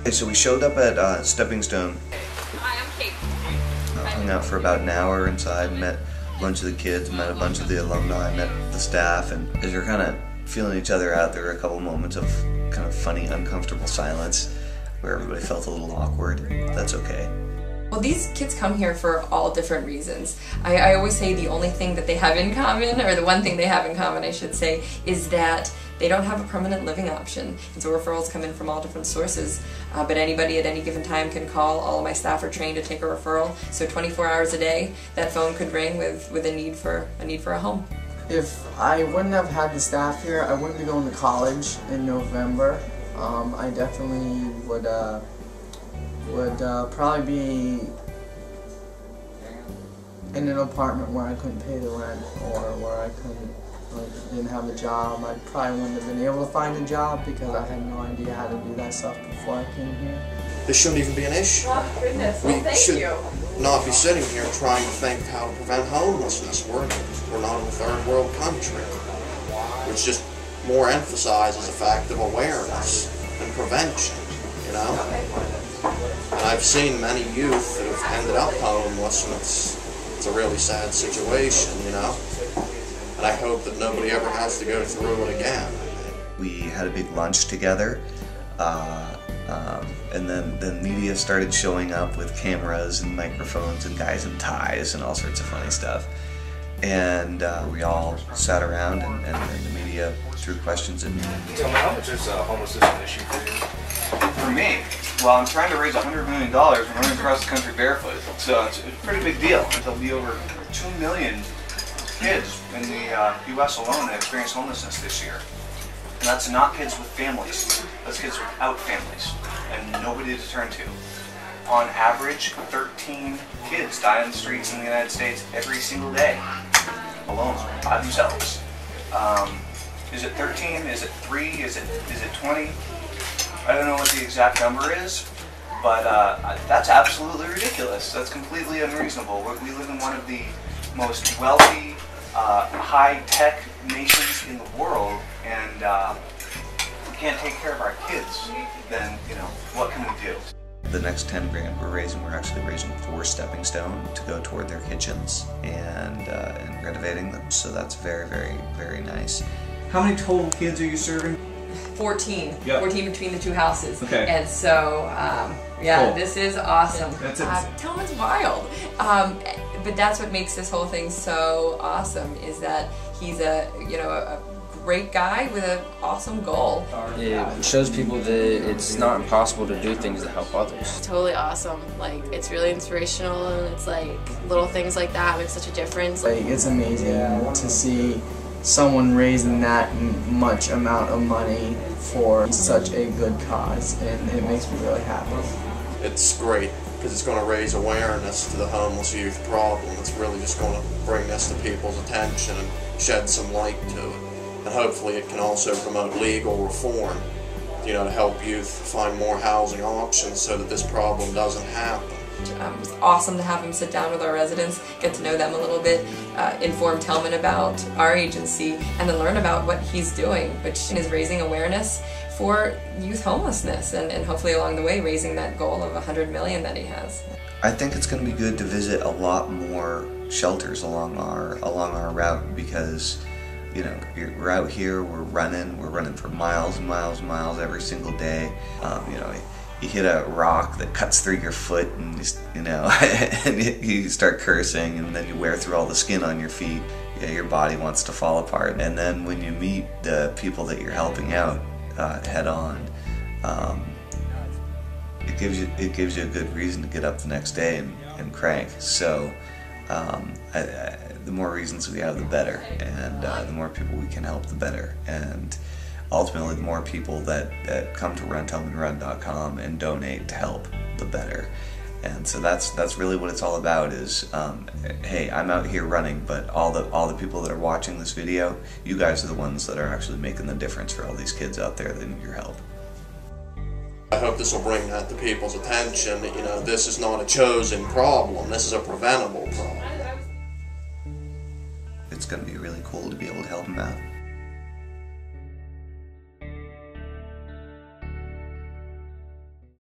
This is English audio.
Okay, so we showed up at Stepping Stone. Hi, I'm Kate. Hung out for about an hour inside, met a bunch of the kids, met a bunch of the alumni, met the staff, and as you're kind of feeling each other out, there were a couple moments of kind of funny, uncomfortable silence where everybody felt a little awkward. That's okay. Well, these kids come here for all different reasons. I always say the only thing that they have in common, or the one thing they have in common, I should say, is that they don't have a permanent living option. And so referrals come in from all different sources, but anybody at any given time can call. All of my staff are trained to take a referral, so 24 hours a day, that phone could ring with a need for a home. If I wouldn't have had the staff here, I wouldn't be going to college in November. I definitely would probably be in an apartment where I couldn't pay the rent, or where I didn't have a job. I probably wouldn't have been able to find a job because I had no idea how to do that stuff before I came here. This shouldn't even be an issue. Oh, goodness. Well, we should not be sitting here trying to think how to prevent homelessness. We're not in a third world country, which just more emphasizes the fact of awareness and prevention, you know? And I've seen many youth that have ended up homeless, and it's a really sad situation, you know? And I hope that nobody ever has to go through it again. We had a big lunch together, and then the media started showing up with cameras and microphones and guys in ties and all sorts of funny stuff. And we all sat around and the media threw questions at me. Tell me, how much is homelessness an issue for you? For me, well, I'm trying to raise $100 million and running across the country barefoot. So it's a pretty big deal. There'll be over 2 million kids in the U.S. alone that experience homelessness this year. And that's not kids with families. That's kids without families and nobody to turn to. On average, 13 kids die on the streets in the United States every single day, alone, by themselves. Is it 13? Is it 3? Is it 20? I don't know what the exact number is, but that's absolutely ridiculous. That's completely unreasonable. We live in one of the most wealthy, high-tech nations in the world, and we can't take care of our kids. Then, you know, what can we do? The next 10 grand we're actually raising for Stepping Stone to go toward their kitchens and renovating them. So that's very, very, very nice. How many total kids are you serving? 14. Yep. 14 between the two houses. Okay. And so, yeah, cool. This is awesome. That's it. Tillman's wild. But that's what makes this whole thing so awesome, is that he's a great guy with an awesome goal. It shows people that it's not impossible to do things to help others. Totally awesome. Like, it's really inspirational, and it's like little things like that make such a difference. Like, it's amazing to see someone raising that much amount of money for such a good cause, and it makes me really happy. It's great because it's going to raise awareness to the homeless youth problem. It's really just going to bring this to people's attention and shed some light to it. And hopefully it can also promote legal reform, you know, to help youth find more housing options so that this problem doesn't happen. It was awesome to have him sit down with our residents, get to know them a little bit, inform Tillman about our agency, and then learn about what he's doing, which is raising awareness for youth homelessness, and hopefully along the way raising that goal of 100 million that he has. I think it's going to be good to visit a lot more shelters along our route, because you know, we're out here, we're running for miles and miles and miles every single day. You know, you hit a rock that cuts through your foot, and you know, and you start cursing, and then you wear through all the skin on your feet. Yeah, your body wants to fall apart. And then when you meet the people that you're helping out head on, it gives you a good reason to get up the next day and crank. So the more reasons we have, the better, and the more people we can help, the better. And ultimately, the more people that come to RunTellmanRun.com and donate to help, the better. And so that's really what it's all about. Is hey, I'm out here running, but all the people that are watching this video, you guys are the ones that are actually making the difference for all these kids out there that need your help. I hope this will bring that to people's attention. You know, this is not a chosen problem. This is a preventable problem. It's going to be really cool to be able to help them out.